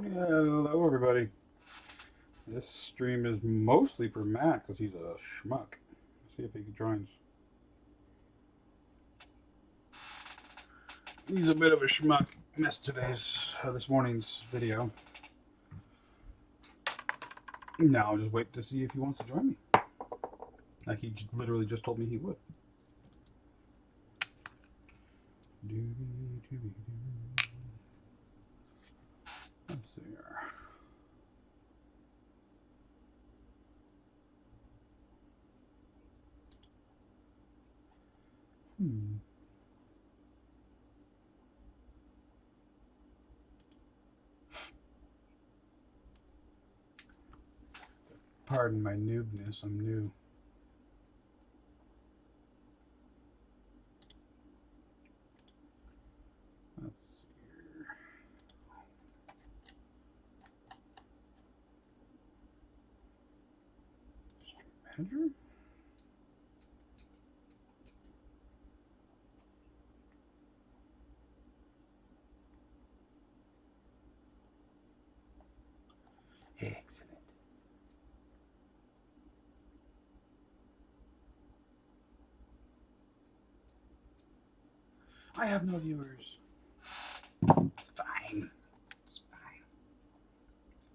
Hello, everybody. This stream is mostly for Matt because he's a schmuck. Let's see if he joins. He's a bit of a schmuck. Missed this morning's video. Now I'll just wait to see if he wants to join me. Like he literally just told me he would. Let's see here. Pardon my noobness. I'm new. Let's see here. Stream manager? Excellent. I have no viewers. It's fine. It's fine. It's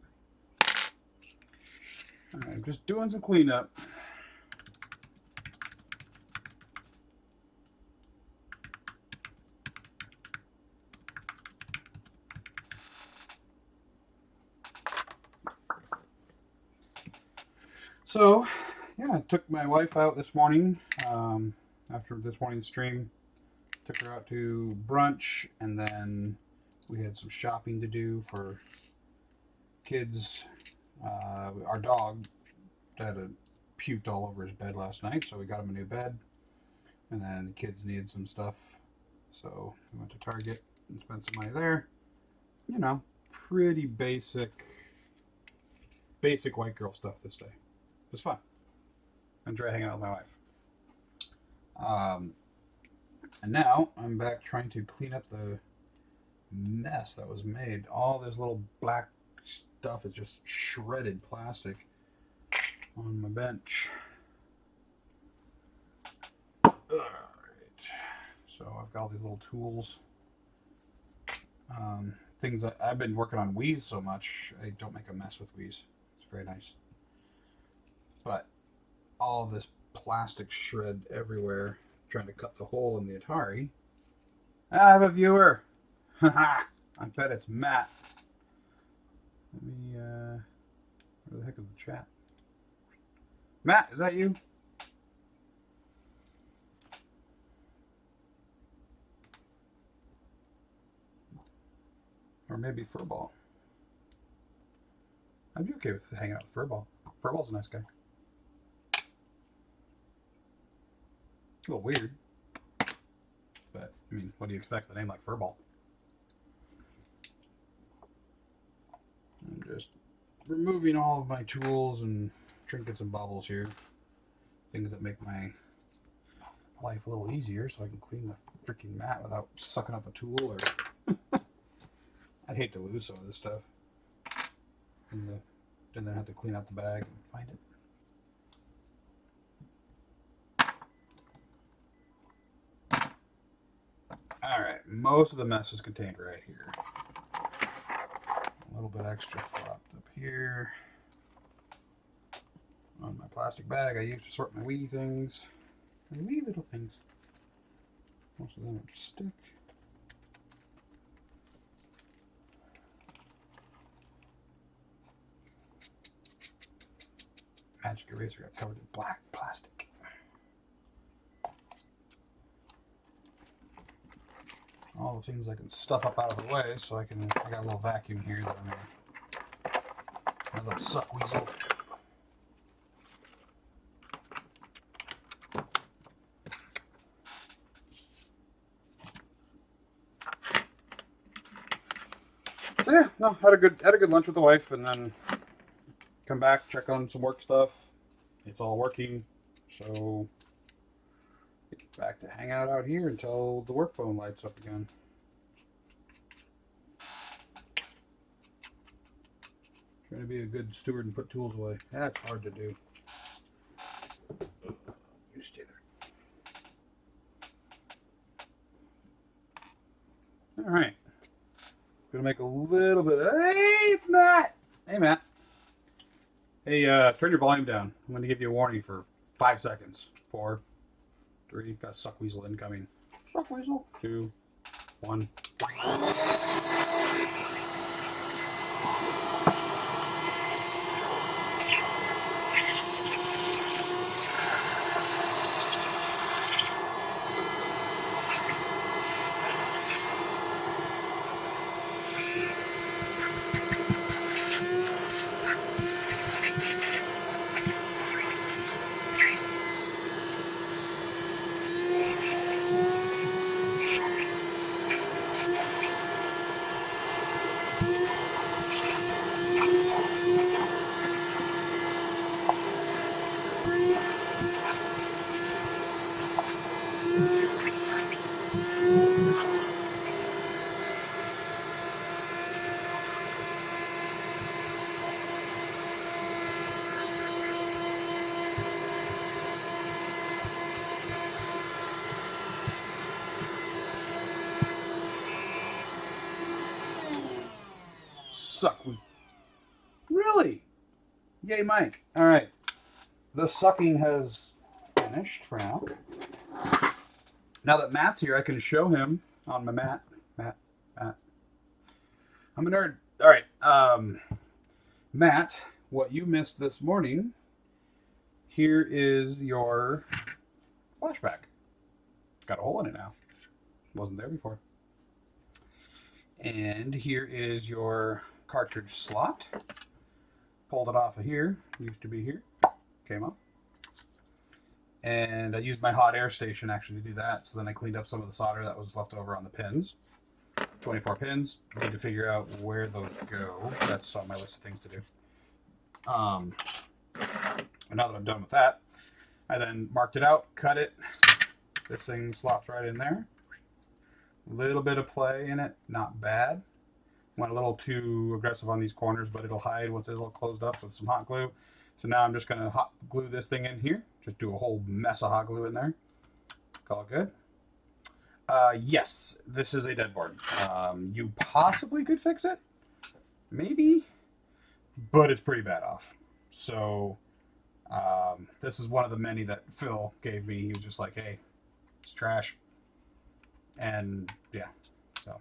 fine. All right, I'm just doing some cleanup. So, yeah, I took my wife out this morning after this morning's stream. Took her out to brunch, and then we had some shopping to do for kids. Our dog had puked all over his bed last night, so we got him a new bed. And then the kids needed some stuff, so we went to Target and spent some money there. You know, pretty basic white girl stuff this day. It was fun. Enjoy hanging out with my wife. And now I'm back trying to clean up the mess that was made. All this little black stuff is just shredded plastic on my bench. Alright. So I've got all these little tools. Things that I've been working on Wii's so much, I don't make a mess with Wii's. It's very nice. But all this plastic shred everywhere, trying to cut the hole in the Atari. I have a viewer. Haha. I bet it's Matt. Let me, where the heck is the chat? Matt, is that you? Or maybe Furball. I'd be okay with hanging out with Furball. Furball's a nice guy. A little weird. But, I mean, what do you expect with a name like Furball? I'm just removing all of my tools and trinkets and baubles here. Things that make my life a little easier so I can clean the freaking mat without sucking up a tool or... I'd hate to lose some of this stuff. And then have to clean out the bag and find it. Alright, most of the mess is contained right here. A little bit extra flopped up here. On my plastic bag I use to sort my wee things. My wee little things. Most of them are stick. Magic eraser got covered in black plastic. All the things I can stuff up out of the way so I got a little vacuum here that I'm a little suck weasel. So yeah, no, had a good lunch with the wife, and then come back, check on some work stuff. It's all working, so get back to hang out here until the work phone lights up again. Trying to be a good steward and put tools away. That's hard to do. You stay there. All right. Gonna make a little bit. Hey, it's Matt. Hey, Matt. Hey, turn your volume down. I'm going to give you a warning for 5 seconds. 4, 3. Got Suck Weasel incoming. Suck Weasel. 2, 1. Suck. Really? Yay, Mike. All right. The sucking has finished for now. Now that Matt's here, I can show him on my Matt. Matt. I'm a nerd. All right. Matt, what you missed this morning, here is your flashback. Got a hole in it now. Wasn't there before. And here is your cartridge slot. Pulled it off of here. Used to be here. Came off. And I used my hot air station actually to do that. So then I cleaned up some of the solder that was left over on the pins. 24 pins. I need to figure out where those go. That's on my list of things to do. And now that I'm done with that, I then marked it out, cut it. This thing slops right in there. A little bit of play in it, not bad. Went a little too aggressive on these corners, but it'll hide once it's a little closed up with some hot glue. So now I'm just going to hot glue this thing in here. Just do a whole mess of hot glue in there. Call it good. Yes, this is a dead board. You possibly could fix it. Maybe. But it's pretty bad off. So this is one of the many that Phil gave me. He was just like, hey, it's trash. And yeah, so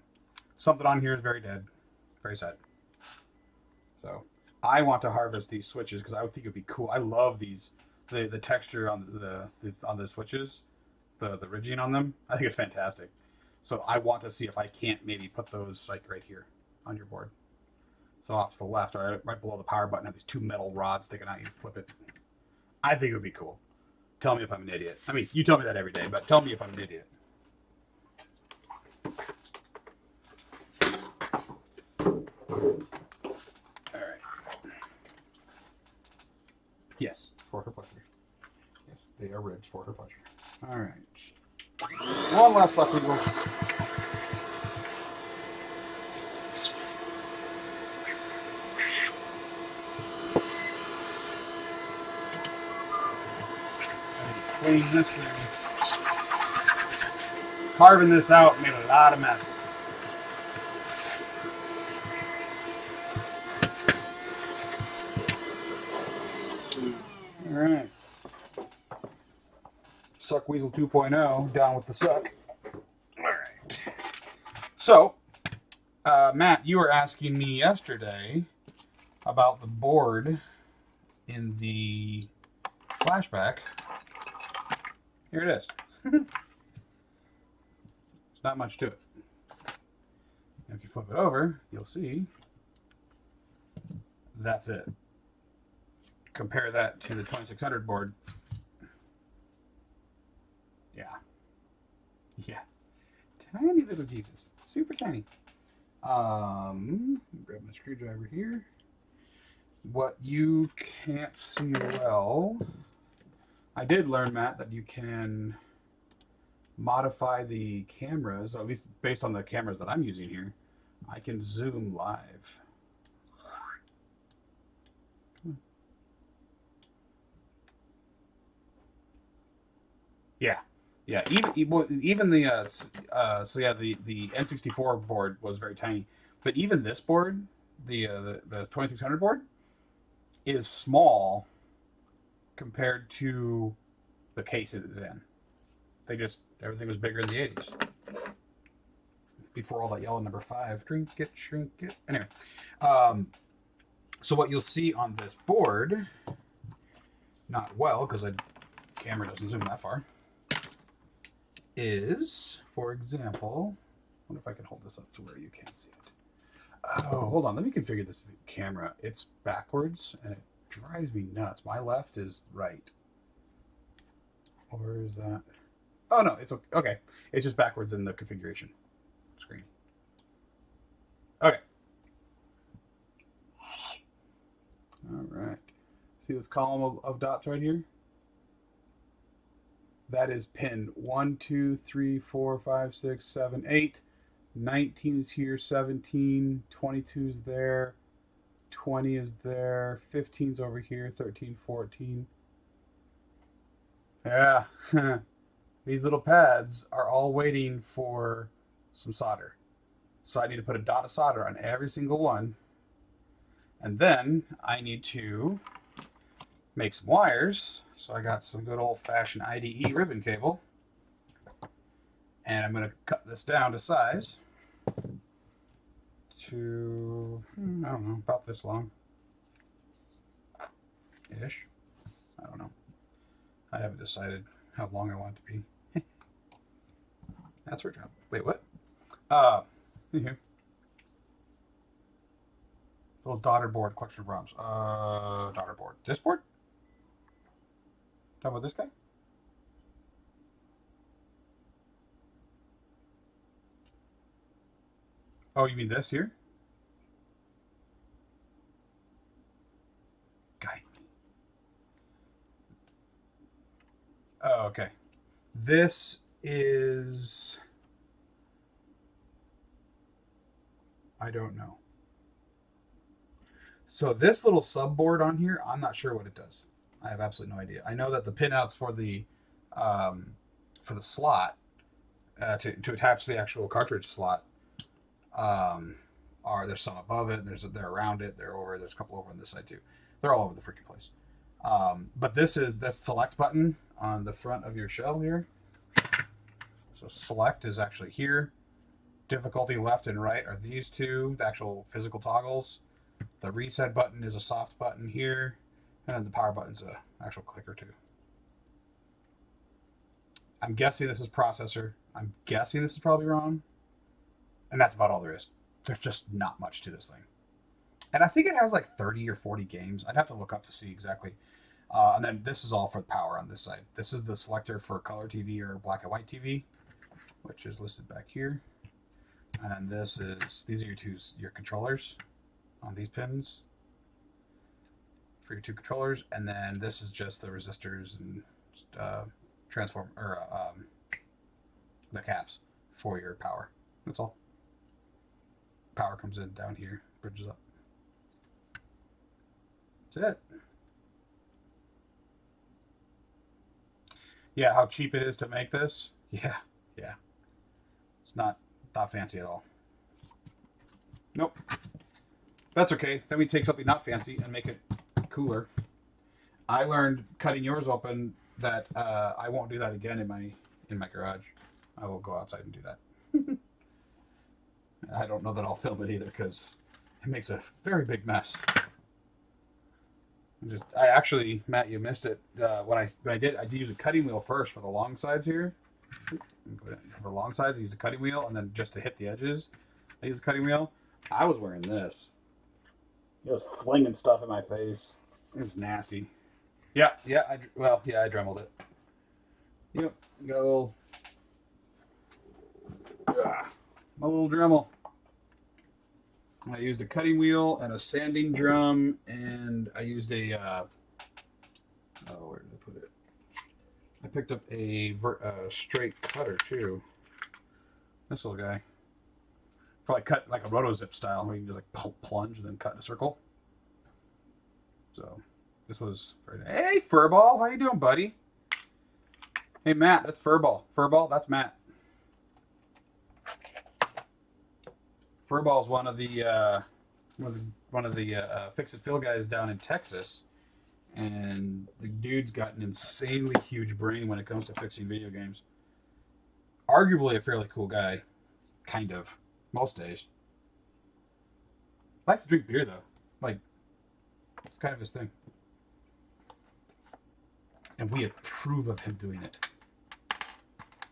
something on here is very dead. Very sad. So I want to harvest these switches because I would think it'd be cool. I love these, the texture on the switches, the ridging on them. I think it's fantastic. So I want to see if I can't maybe put those like right here on your board. So off to the left, or right below the power button, have these 2 metal rods sticking out. You flip it. I think it would be cool. Tell me if I'm an idiot. I mean, you tell me that every day, but tell me if I'm an idiot. All right. Yes, for her pleasure. Yes, they are ribbed for her pleasure. All right. One last Suck Weasel. Clean this thing. Carving this out made a lot of mess. All right. Suck Weasel 2.0, down with the suck. All right. So, Matt, you were asking me yesterday about the board in the flashback. Here it is. There's not much to it. If you flip it over, you'll see that's it. Compare that to the 2600 board. Yeah. Tiny little Jesus. Super tiny. Grab my screwdriver here. What you can't see well, I did learn, Matt, that you can modify the cameras, or at least based on the cameras that I'm using here. I can zoom live. Yeah, yeah. Even the so yeah, the N64 board was very tiny, but even this board, the 2600 board, is small compared to the case it is in. Everything was bigger in the 80s before all that yellow number five. Drink it, shrink it. Anyway, um, so what you'll see on this board, not well because the camera doesn't zoom that far, is, for example, I wonder if I can hold this up to where you can't see it. Oh, hold on. Let me configure this camera. It's backwards and it drives me nuts. My left is right. Or is that? Oh, no. It's okay. Okay. It's just backwards in the configuration screen. Okay. All right. See this column of dots right here? That is pin 1, 2, 3, 4, 5, 6, 7, 8. 19 is here, 17, 22 is there, 20 is there, 15 is over here, 13, 14. Yeah, these little pads are all waiting for some solder. So I need to put a dot of solder on every single one. And then I need to make some wires. So I got some good old-fashioned IDE ribbon cable. And I'm going to cut this down to size. To, I don't know, about this long. Ish. I don't know. I haven't decided how long I want it to be. That's her job. Wait, what? Here. Little daughter board collection of ROMs. Daughter board. This board? Talk about this guy? Oh, you mean this here? Guy. Oh, okay. This is... I don't know. So this little subboard on here, I'm not sure what it does. I have absolutely no idea. I know that the pinouts for the slot to attach the actual cartridge slot are there's some above it, they're around it, there's a couple over on this side too. They're all over the freaking place. But this is this select button on the front of your shell here. So select is actually here. Difficulty left and right are these two, the actual physical toggles. The reset button is a soft button here, and then the power button is an actual clicker too. I'm guessing this is processor. I'm guessing this is probably wrong. And that's about all there is. There's just not much to this thing. And I think it has like 30 or 40 games. I'd have to look up to see exactly. And then this is all for the power on this side. This is the selector for color TV or black and white TV, which is listed back here. And then these are your controllers on these pins for your two controllers. And then this is just the resistors and the caps for your power. That's all. Power comes in down here, bridges up. That's it. Yeah, how cheap it is to make this? Yeah. It's not fancy at all. Nope. That's okay. Then we take something not fancy and make it cooler. I learned cutting yours open that I won't do that again in my garage. I will go outside and do that. I don't know that I'll film it either because it makes a very big mess. I actually, Matt, you missed it. When I did use a cutting wheel first for the long sides here. For long sides, I used a cutting wheel, and then just to hit the edges, I used a cutting wheel. I was wearing this. It was flinging stuff in my face. It was nasty. Yeah. I dremeled it. Yep. Got a little. My little Dremel. I used a cutting wheel and a sanding drum, and I used a. Where did I put it? I picked up a straight cutter too. This little guy. For like cut like a rotozip style, where you can just like plunge and then cut in a circle. So this was. Hey, Furball, how you doing, buddy? Hey, Matt, that's Furball. Furball, that's Matt. Furball's one of the Fix It Phil guys down in Texas, and the dude's got an insanely huge brain when it comes to fixing video games. Arguably a fairly cool guy, kind of, most days. Likes to drink beer though, like it's kind of his thing, and we approve of him doing it,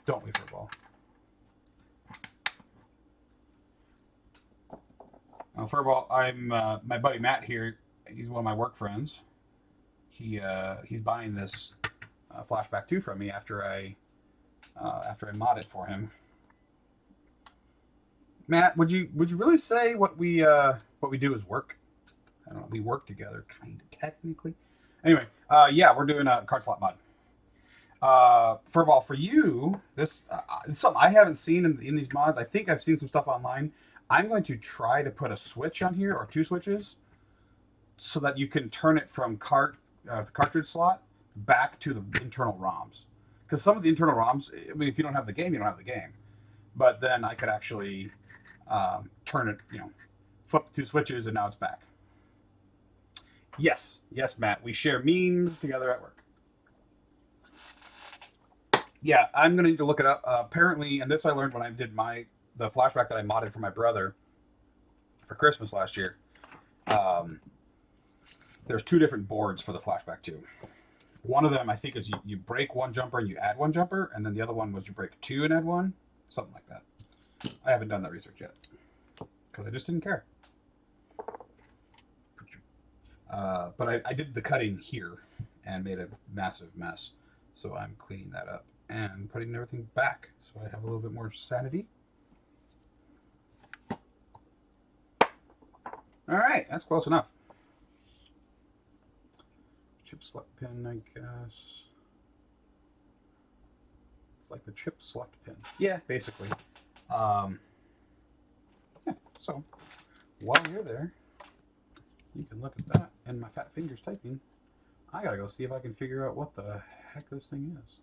don't we, Furball? Furball, I'm my buddy Matt here. He's one of my work friends. He's buying this Flashback 2 from me after I mod it for him. Matt, would you really say what we do is work? I don't know. We work together, kind of technically. Anyway, yeah, we're doing a card slot mod. Furball, for you, this it's something I haven't seen in these mods. I think I've seen some stuff online. I'm going to try to put a switch on here, or 2 switches, so that you can turn it from the cartridge slot back to the internal ROMs. Because some of the internal ROMs, I mean, if you don't have the game, you don't have the game. But then I could actually turn it, flip the 2 switches, and now it's back. Yes, Matt, we share memes together at work. Yeah, I'm going to need to look it up. Apparently, and this I learned when I did the Flashback that I modded for my brother for Christmas last year. There's 2 different boards for the Flashback 2. One of them, I think, is you break 1 jumper and you add 1 jumper, and then the other one was you break 2 and add 1, something like that. I haven't done that research yet because I just didn't care. But I did the cutting here and made a massive mess, so I'm cleaning that up and putting everything back so I have a little bit more sanity. All right, that's close enough. Chip select pin, I guess. It's like the chip select pin. Yeah, basically. Yeah, so while you're there, you can look at that and my fat fingers typing. I gotta go see if I can figure out what the heck this thing is.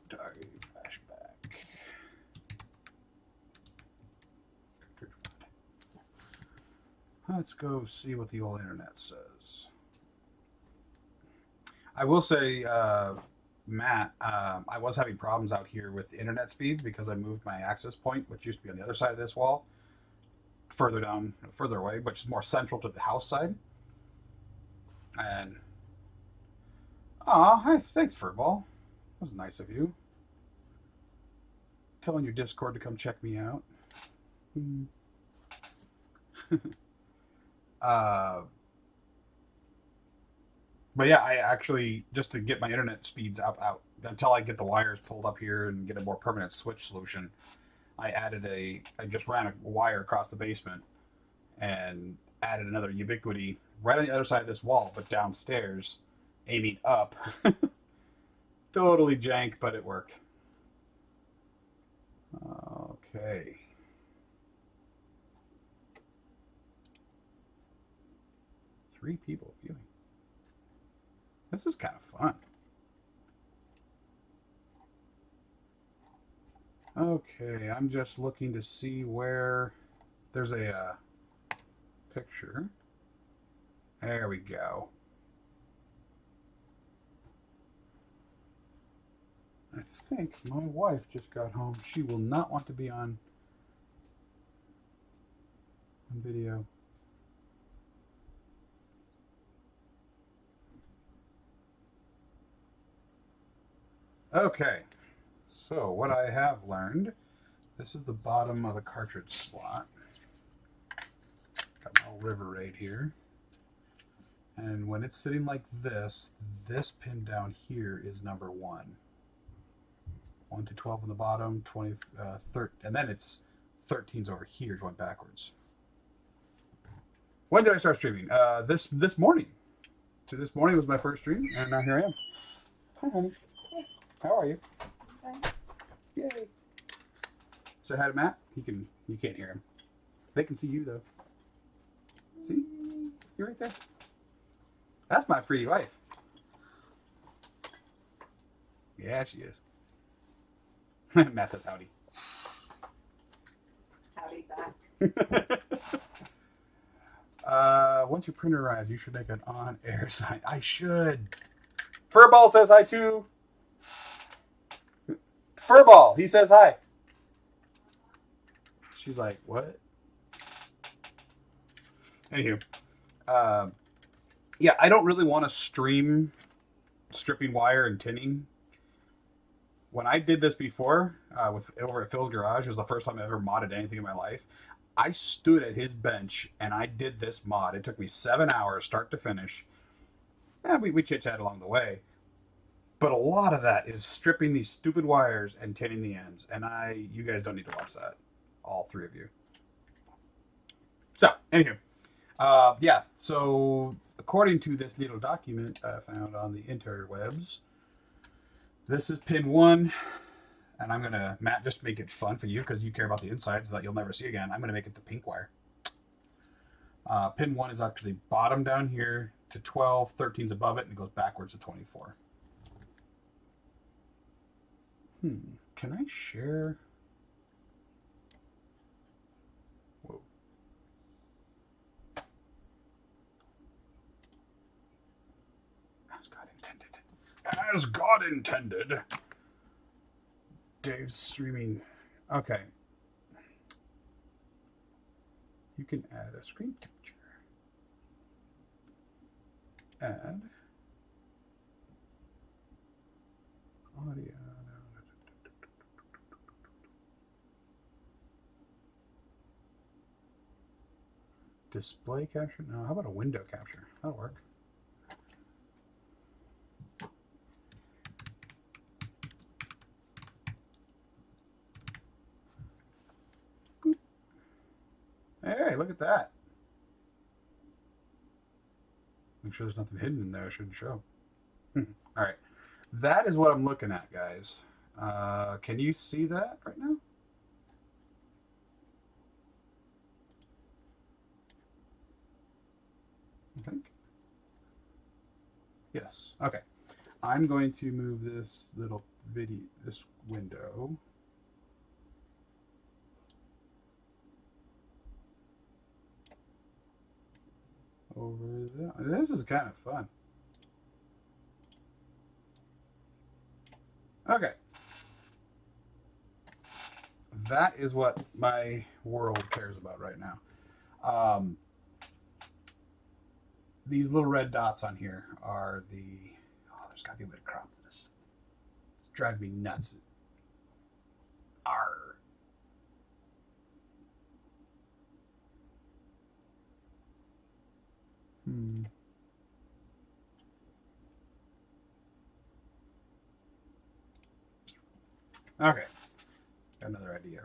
Atari Flashback. Let's go see what the old internet says. I will say, Matt, I was having problems out here with internet speeds because I moved my access point, which used to be on the other side of this wall, further away, which is more central to the house side. And hi, thanks, Furball. That was nice of you. Telling your Discord to come check me out. But yeah, I actually, just to get my internet speeds out until I get the wires pulled up here and get a more permanent switch solution, I just ran a wire across the basement and added another ubiquity right on the other side of this wall, but downstairs, aiming up. Totally jank, but it worked. Okay. Three people viewing. This is kind of fun. Okay, I'm just looking to see where there's a picture. There we go. I think my wife just got home. She will not want to be on video. Okay, so what I have learned, this is the bottom of the cartridge slot. Got my river right here. And when it's sitting like this pin down here is number 1. 1 to 12 on the bottom, 20, 30, and then it's 13's over here going backwards. When did I start streaming? This morning. So this morning was my first stream, and now here I am. Hi, honey. How are you? Fine. Yay. Say hi to Matt. You can't hear him. They can see you though. See? You're right there. That's my pretty wife. Yeah, she is. Matt says howdy. Howdy back. Once your printer arrives, you should make an on-air sign. I should. Furball says hi too. Furball, he says hi. She's like, what? Anywho, yeah, I don't really want to stream stripping wire and tinning. When I did this before, with over at Phil's garage, it was the first time I ever modded anything in my life. I stood at his bench and I did this mod. It took me 7 hours, start to finish. And we chit-chat along the way. But a lot of that is stripping these stupid wires and tinning the ends. And you guys don't need to watch that. All three of you. So, anywho. Yeah, so according to this little document I found on the interwebs, this is pin 1. And I'm going to, Matt, just to make it fun for you because you care about the insides that you'll never see again, I'm going to make it the pink wire. Pin 1 is actually bottom down here to 12, 13's above it, and it goes backwards to 24. Can I share? Whoa. As God intended. As God intended. Dave's streaming. Okay. You can add a screen capture. Add audio. Display capture? No, how about a window capture? That'll work. Boop. Hey, look at that. Make sure there's nothing hidden in there I shouldn't show. All right. That is what I'm looking at, guys. Can you see that right now? I think. Yes. Okay. I'm going to move this little this window. Over there. This is kind of fun. Okay. That is what my world cares about right now. These little red dots on here are the... Oh, there's got to be a way to crop this. It's driving me nuts. Arr. Okay. Got another idea.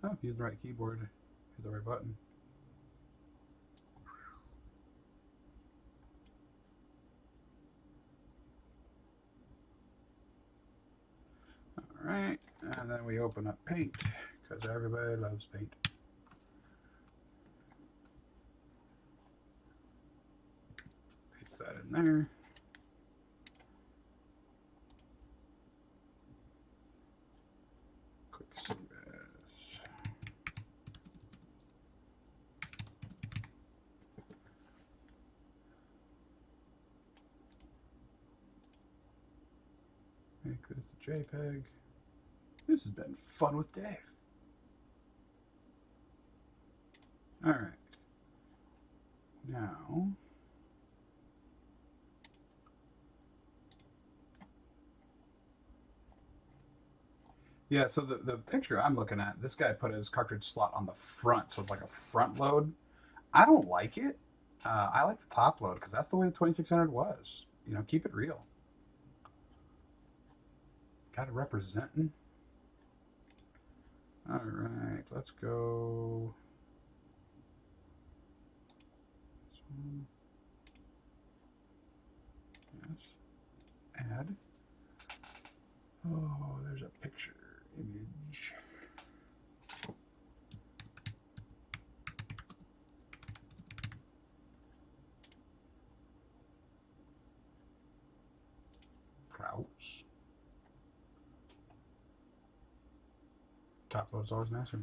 Oh, use the right keyboard. Hit the right button. All right. And then we open up Paint because everybody loves Paint. Paste that in there. Quick service. Make this a JPEG. This has been fun with Dave. All right. Now, yeah, so the picture I'm looking at, this guy put his cartridge slot on the front, so it's like a front load. I don't like it. I like the top load because that's the way the 2600 was. You know, keep it real. Got it representing. All right, let's go. Yes. Add. Oh, there's a picture image. Kraus. Top load's always nicer.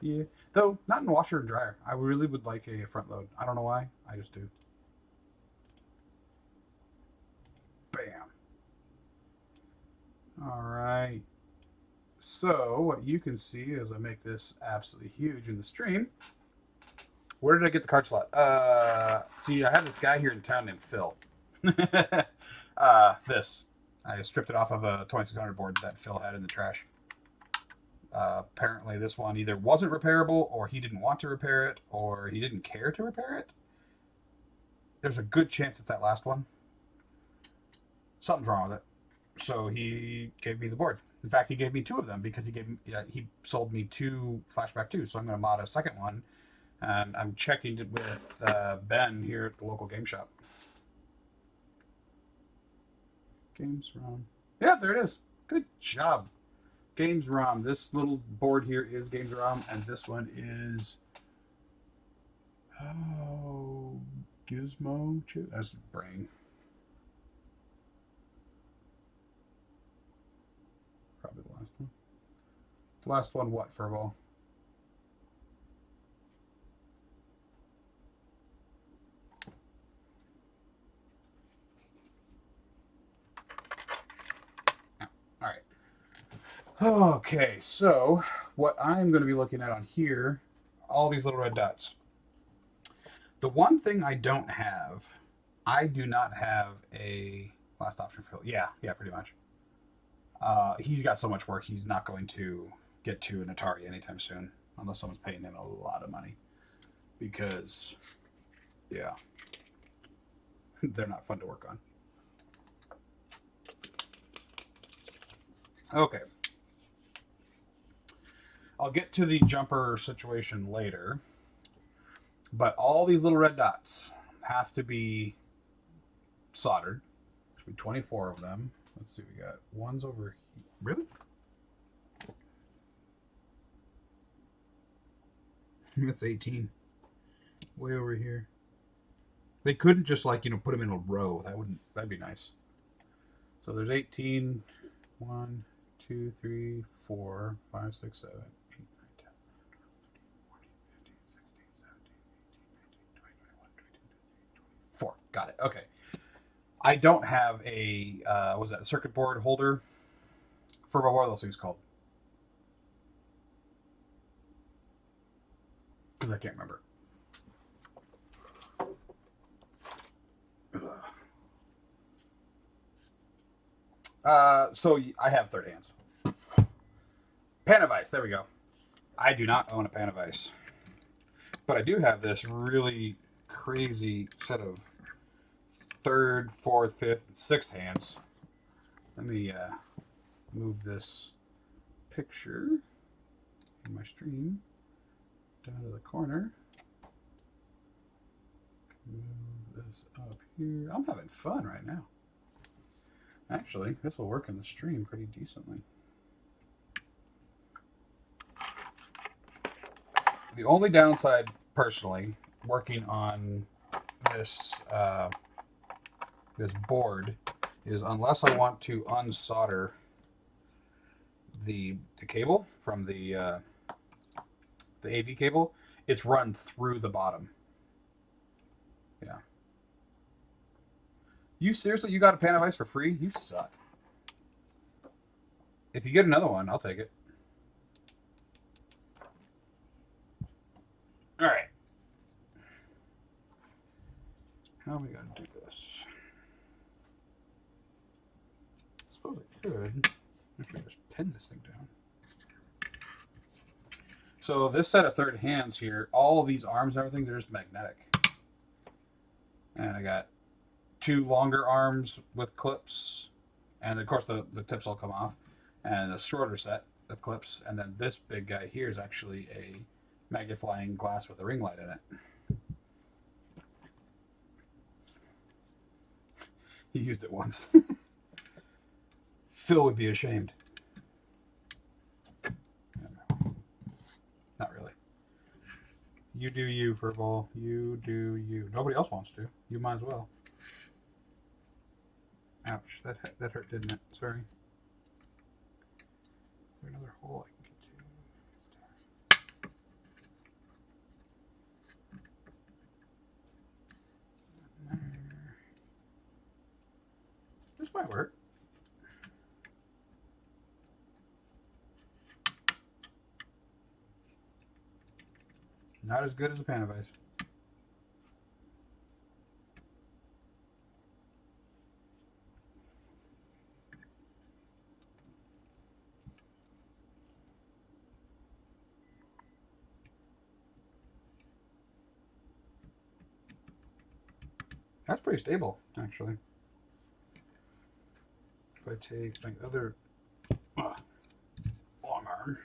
Yeah. Though, not in washer and dryer. I really would like a front load. I don't know why. I just do. Bam. Alright. So, what you can see as I make this absolutely huge in the stream. Where did I get the card slot? See, I have this guy here in town named Phil. This. I stripped it off of a 2600 board that Phil had in the trash. Apparently this one either wasn't repairable, or he didn't want to repair it, or he didn't care to repair it. There's a good chance it's that last one. Something's wrong with it. So he gave me the board. In fact, he gave me two of them because he sold me two Flashback 2. So I'm going to mod a second one. And I'm checking it with Ben here at the local game shop. Games ROM. Yeah, there it is. Good job. Games ROM. This little board here is Games ROM, and this one is Gizmo chip. That's the brain. Probably the last one. The last one, what, Furball? Okay, so what I'm going to be looking at on here, all these little red dots. The one thing I don't have, I do not have a last option fill. Yeah, pretty much. He's got so much work, he's not going to get to an Atari anytime soon, unless someone's paying him a lot of money. Because, yeah, they're not fun to work on. Okay. I'll get to the jumper situation later, but all these little red dots have to be soldered. There should be 24 of them. Let's see, we got one's over here. Really? That's 18. Way over here. They couldn't just put them in a row. That'd be nice. So there's 18. 1, 2, 3, 4, 5, 6, 7. 4. Got it. Okay. I don't have a what was that, circuit board holder for what are those things called? Because I can't remember. So I have third hands. Panavice. There we go. I do not own a Panavice, but I do have this really crazy set of third, fourth, fifth, and sixth hands. Let me move this picture in my stream down to the corner. Move this up here. I'm having fun right now. Actually, this will work in the stream pretty decently. The only downside, personally, working on this this board is unless I want to unsolder the cable from the AV cable, it's run through the bottom. Yeah. You seriously, you got a Panavice for free? You suck. If you get another one, I'll take it. All right. How are we going to do this? I suppose I could. Actually, just pin this thing down. So this set of third hands here, all these arms and everything, they're just magnetic. And I got two longer arms with clips, and of course the tips all come off, and a shorter set of clips, and then this big guy here is actually a magnifying glass with a ring light in it. He used it once. Phil would be ashamed. Not really. You do you, Furball. You do you. Nobody else wants to. You might as well. Ouch, that hurt, didn't it? Sorry. Is there another hole I can get to? There. This might work. Not as good as a pan of ice. That's pretty stable, actually. If I take my other long arm.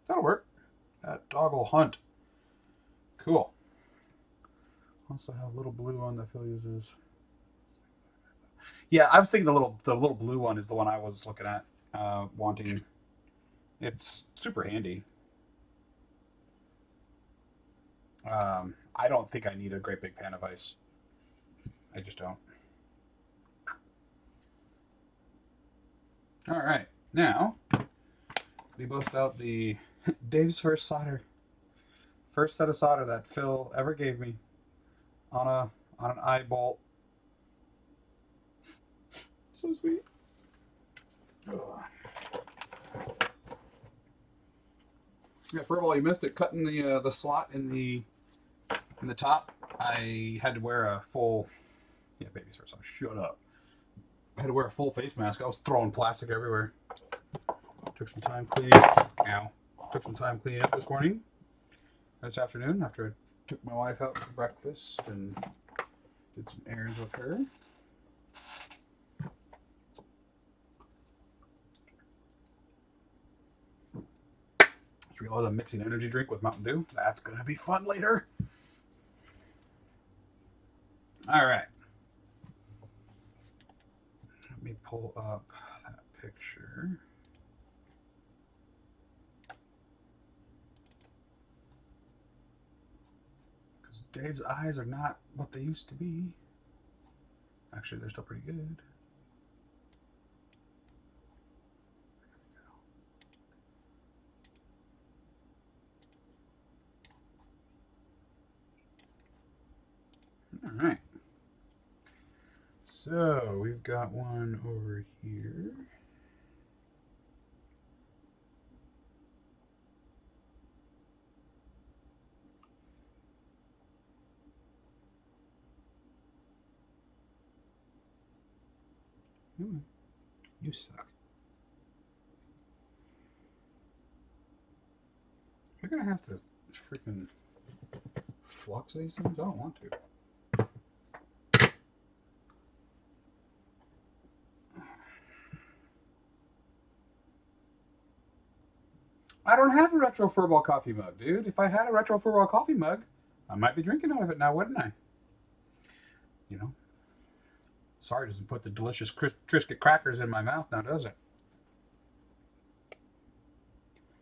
That'll work. That dog will hunt. Cool. Also have a little blue one that Phil uses. Yeah, I was thinking the little blue one is the one I was looking at, wanting. It's super handy. I don't think I need a great big pan of ice. I just don't. All right, now we bust out the Dave's first solder, first set of solder that Phil ever gave me on an eye bolt. So sweet. Ugh. Yeah, first of all, you missed it cutting the slot in the top. I had to wear a full. Yeah, baby's first. Shut up. I had to wear a full face mask. I was throwing plastic everywhere. Took some time cleaning. Ow. Took some time cleaning up this morning. This afternoon, after I took my wife out for breakfast and did some errands with her. Just realized I'm mixing energy drink with Mountain Dew. That's gonna be fun later. All right. Let me pull up that picture. Because Dave's eyes are not what they used to be. Actually, they're still pretty good. All right. So we've got one over here. Ooh, you suck. We're gonna have to freaking flux these things. I don't want to. I don't have a retro furball coffee mug, dude. If I had a retro furball coffee mug, I might be drinking out of it now, wouldn't I? You know. Sorry, it doesn't put the delicious Triscuit crackers in my mouth now, does it?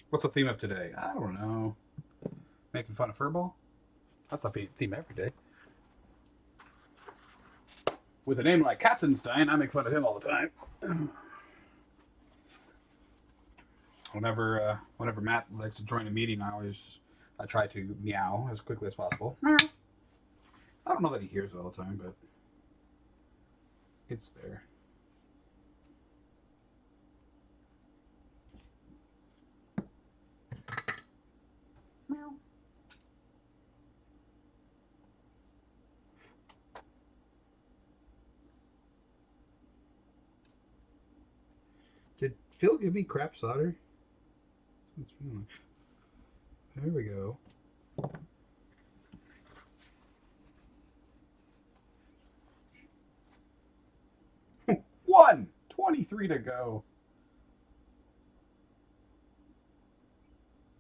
What's the theme of today? I don't know. Making fun of furball? That's the theme every day. With a name like Katzenstein, I make fun of him all the time. Whenever Matt likes to join a meeting, I try to meow as quickly as possible. I don't know that he hears it all the time, but it's there. Meow. Did Phil give me crap solder? There we go. 23 to go.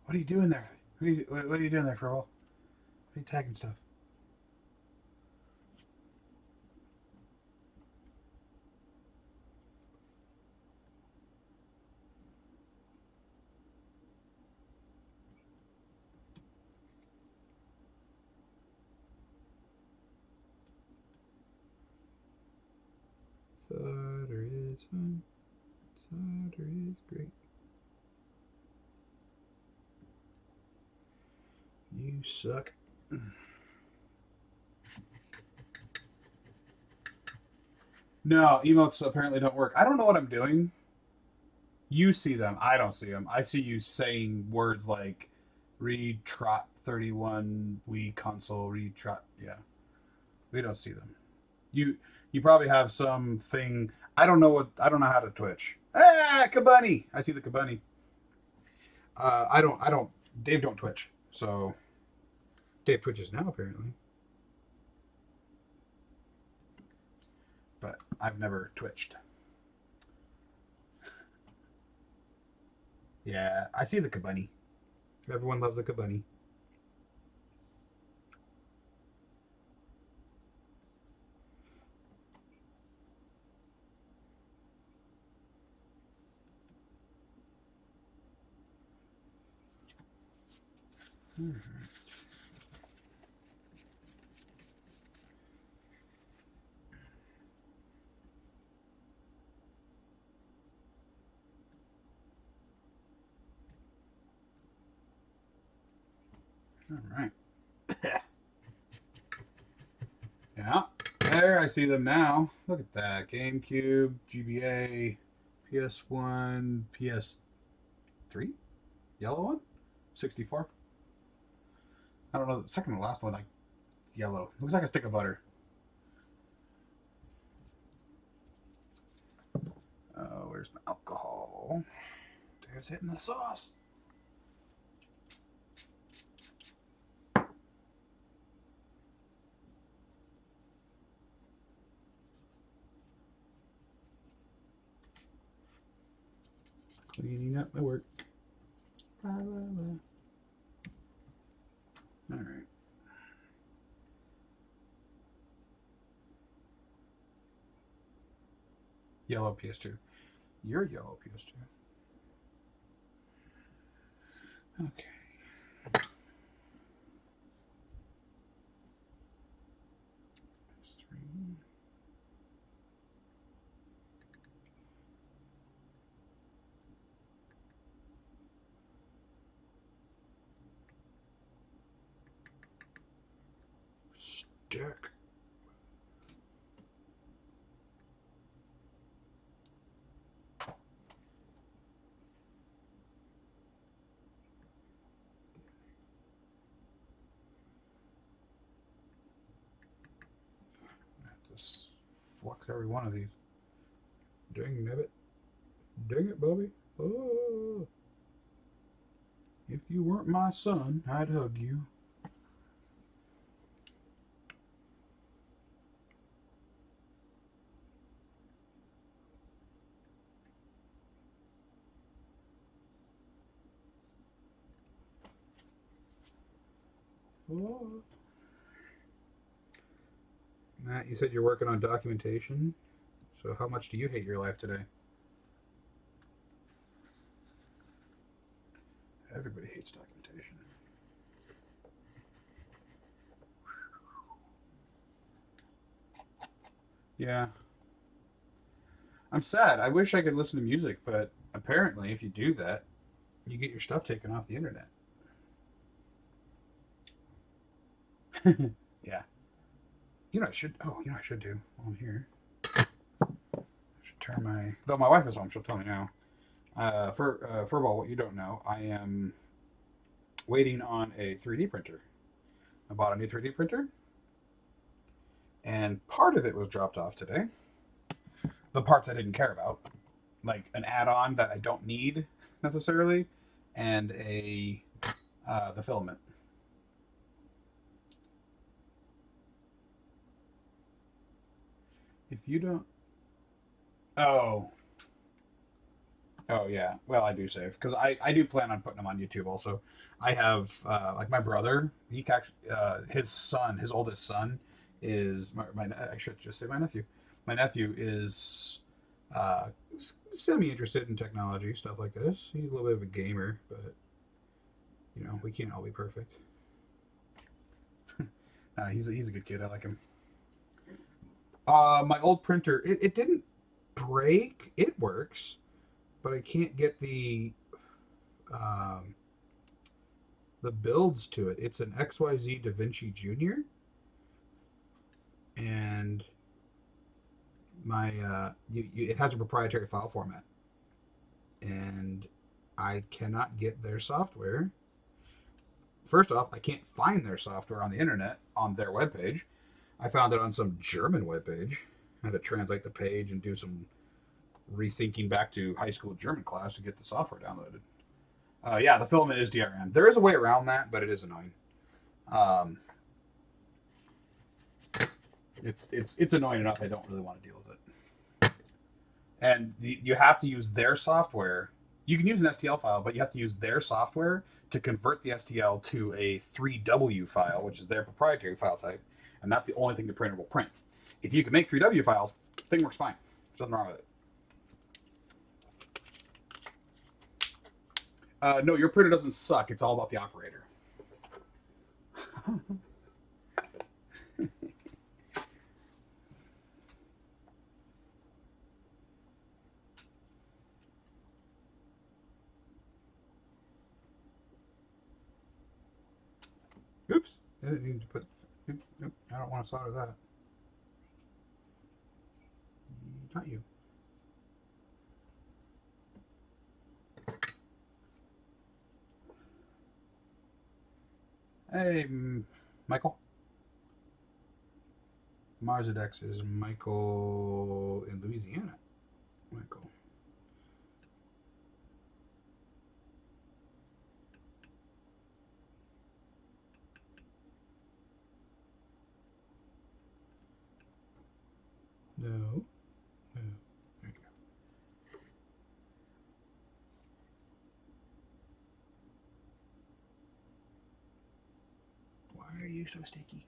What are you doing there? What are you doing there, Furl? What are you tagging stuff? Son, solder is great. You suck. No, emotes apparently don't work. I don't know what I'm doing. You see them. I don't see them. I see you saying words like read trot 31 Wii console read trot. Yeah, we don't see them. You probably have something. I don't know how to Twitch. Ah, Kabunny. I see the Kabunny. I don't. Dave don't Twitch. So Dave Twitches now apparently, but I've never Twitched. Yeah, I see the Kabunny. Everyone loves the Kabunny. All right. Yeah. There, I see them now. Look at that. GameCube, GBA, PS1, PS3? Yellow one? 64? I don't know. The second to last one, like, it's yellow. Looks like a stick of butter. Oh, where's my alcohol? There's hitting the sauce. Cleaning up my work. La, la, la. All right. Yellow PS2. Your yellow PS2. Okay. PS3. Stick. Just flux every one of these. Dang nabbit. Dang it, Bobby. Oh. If you weren't my son, I'd hug you. Oh. Matt, you said you're working on documentation. So how much do you hate your life today? Everybody hates documentation. Yeah. I'm sad. I wish I could listen to music, but apparently if you do that, you get your stuff taken off the internet. Yeah. You know I should do on here. I should turn my, though my wife is home, she'll tell me now. Furball, what you don't know, I am waiting on a 3D printer. I bought a new 3D printer, and part of it was dropped off today. The parts I didn't care about, like an add-on that I don't need necessarily, and the filament. If you don't, oh, oh yeah. Well, I do save because I do plan on putting them on YouTube. Also, I have like my brother. His son, his oldest son, is I should just say my nephew. My nephew is uh, semi interested in technology stuff like this. He's a little bit of a gamer, but we can't all be perfect. He's a good kid. I like him. My old printer, it didn't. break. It works, but I can't get um, the builds to it. It's an XYZ DaVinci Junior, and my it has a proprietary file format, and I cannot get their software. First off, I can't find their software on the internet on their webpage. I found it on some German webpage. I had to translate the page and do some rethinking back to high school German class to get the software downloaded. Yeah, the filament is DRM. There is a way around that, but it is annoying. Um, it's annoying enough. I don't really want to deal with it. And you have to use their software. You can use an STL file, but you have to use their software to convert the STL to a 3W file, which is their proprietary file type, and that's the only thing the printer will print. If you can make 3W files, the thing works fine. There's nothing wrong with it. No, your printer doesn't suck. It's all about the operator. Oops. I didn't need to put... Oops, nope, I don't want to solder that. Not you. Hey, Michael. Marzadex is Michael in Louisiana. Michael. No. No. There you go. Why are you so sticky?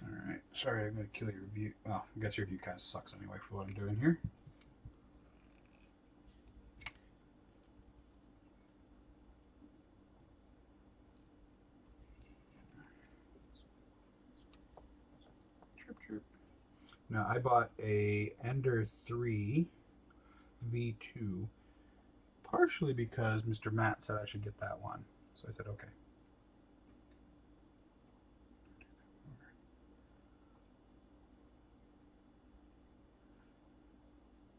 Alright, sorry, I'm going to kill your view. Well, I guess your view kind of sucks anyway for what I'm doing here. Chirp, chirp. Now, I bought a Ender 3 V2 partially because Mr. Matt said I should get that one. So I said, okay.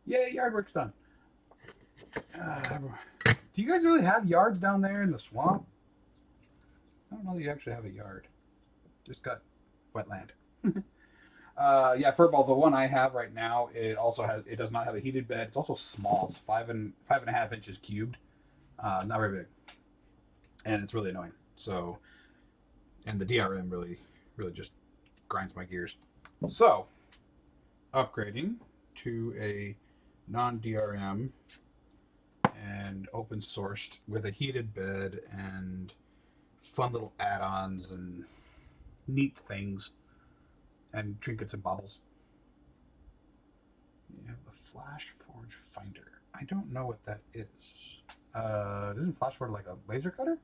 Yay, yard work's done. Do you guys really have yards down there in the swamp? I don't know that you actually have a yard. Just got wetland. Yeah, Furball, the one I have right now, it does not have a heated bed. It's also small. It's 5.5 inches cubed. Not very big. And it's really annoying. So, and the DRM really just grinds my gears. So, upgrading to a non-DRM and open sourced with a heated bed and fun little add-ons and neat things and trinkets and baubles. You have the Flash Forge Finder. I don't know what that is. Isn't Flash Forge like a laser cutter?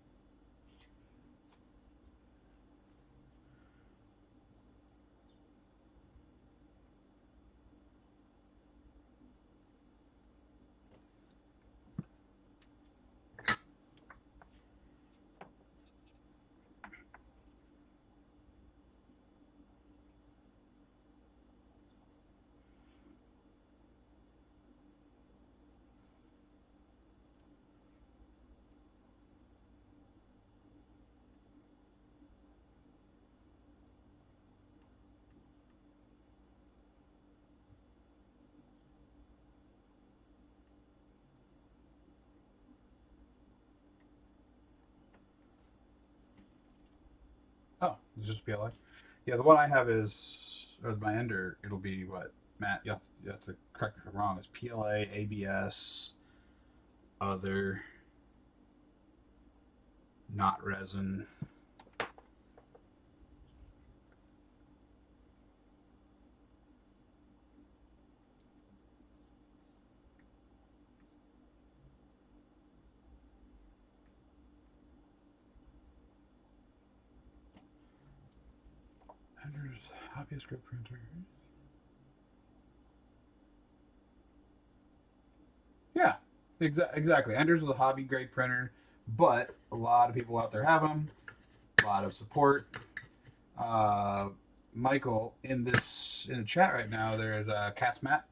Oh, it's just PLA. Yeah, the one I have is, or my Ender, it'll be what, Matt, you have to correct me if I'm wrong, it's PLA, ABS, other, not resin. Hobbyist grade printer. Yeah, exactly. Ender's is a hobby grade printer, but a lot of people out there have them. A lot of support. Uh, Michael, in the chat right now, there's Cat's Matt.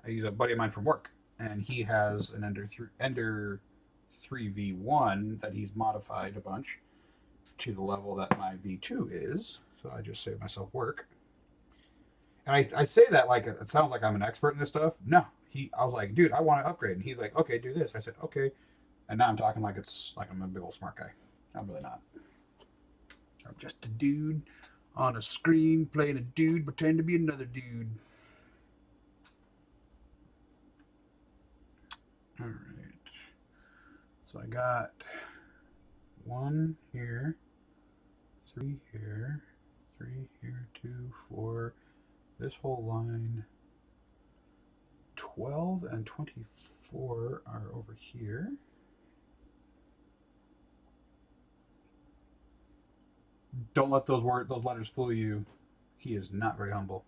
He's a buddy of mine from work, and he has an Ender 3v1 that he's modified a bunch to the level that my V2 is. So I just saved myself work. And I say that like it sounds like I'm an expert in this stuff. No, I was like, dude, I want to upgrade, and he's like, okay, do this. I said, okay, and now I'm talking like it's like I'm a big old smart guy. I'm really not. I'm just a dude on a screen playing a dude, pretending to be another dude. All right. So I got 1 here, 3 here, 3 here, 2, 4. This whole line. 12 and 24 are over here. Don't let those letters fool you. He is not very humble.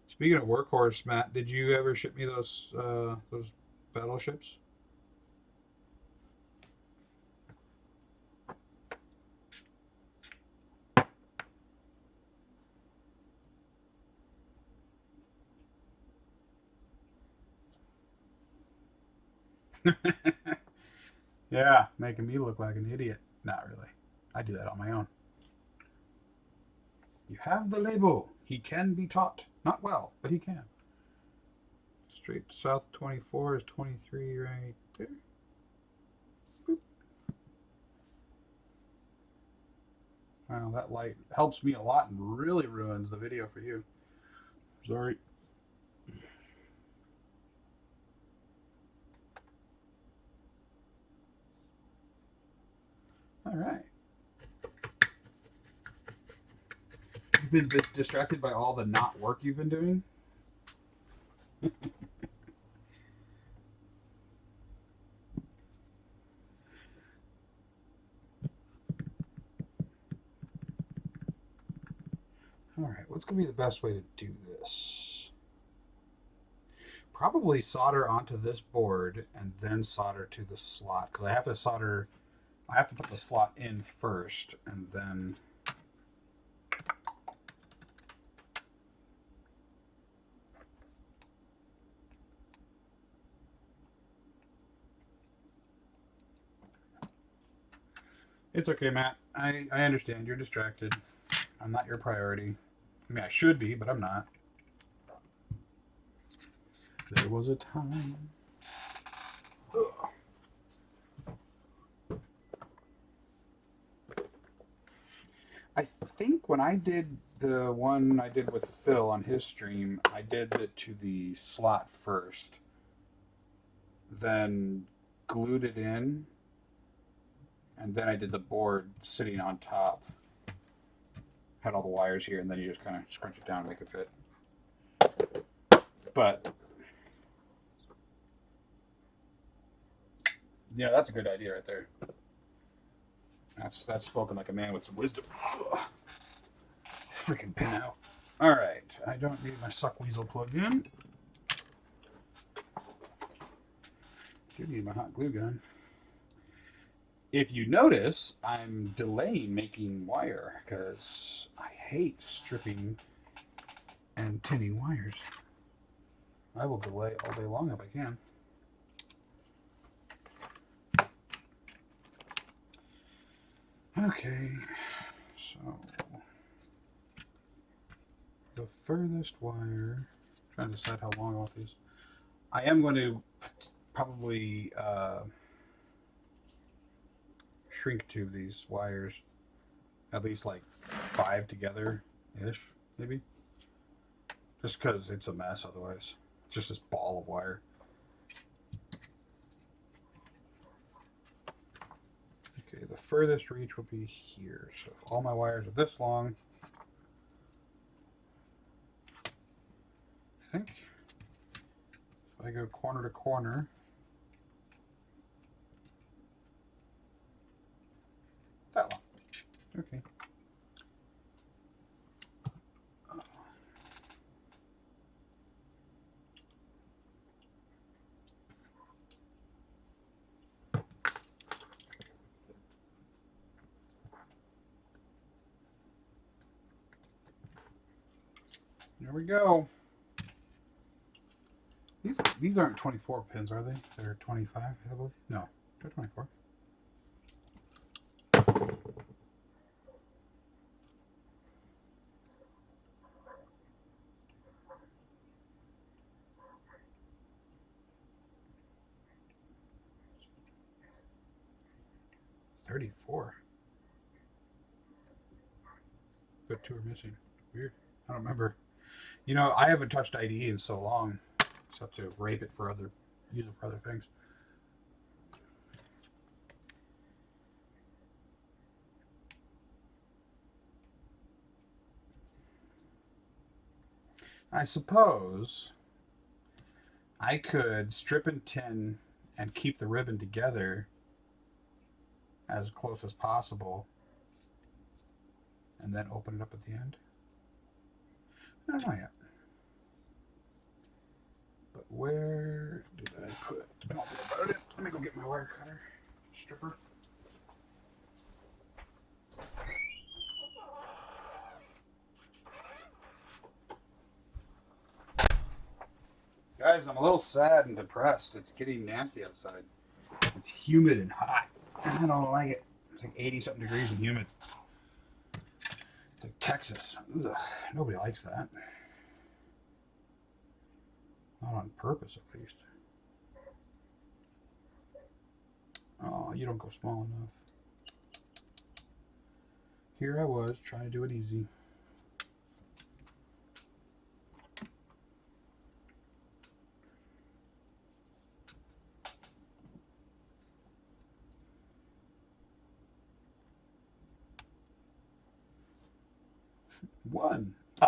Speaking of workhorse, Matt, did you ever ship me those battleships? Yeah, making me look like an idiot. Not really. I do that on my own. You have the label. He can be taught. Not well, but he can. Straight south 24 is 23 right there. Boop. Wow, that light helps me a lot and really ruins the video for you. Sorry. All right. You've been distracted by all the not work you've been doing? All right, what's going to be the best way to do this? Probably solder onto this board and then solder to the slot, because I have to put the slot in first and then it's okay, Matt. I understand. You're distracted. I'm not your priority. I mean, I should be, but I'm not. There was a time. Ugh. I think when I did the one I did with Phil on his stream, I did it to the slot first, then glued it in, and then I did the board sitting on top. Had all the wires here, and then you just kind of scrunch it down and make it fit. But yeah, that's a good idea right there. That's spoken like a man with some wisdom. Ugh. Freaking pin out. All right, I don't need my suck weasel plug in. Do need my hot glue gun. If you notice, I'm delaying making wire because I hate stripping and tinning wires. I will delay all day long if I can. Okay, so the furthest wire, I'm trying to decide how long I want these. I am going to probably shrink tube these wires, at least like 5 together-ish, maybe. Just because it's a mess otherwise. It's just this ball of wire. Okay, the furthest reach will be here. So all my wires are this long. I think. If I go corner to corner. That one. Okay. There we go. These aren't 24 pins, are they? They're 25, I believe. No, they're 24. $34. But 2 are missing. Weird. I don't remember. You know, I haven't touched IDE in so long, except to rape it for use it for other things. I suppose I could strip and tin and keep the ribbon together as close as possible and then open it up at the end. I don't know yet. But where did I put it? Let me go get my wire cutter stripper. Guys, I'm a little sad and depressed. It's getting nasty outside. It's humid and hot. I don't like it. It's like 80-something degrees and humid. It's like Texas. Ugh, nobody likes that. Not on purpose, at least. Oh, you don't go small enough. Here I was trying to do it easy. One. You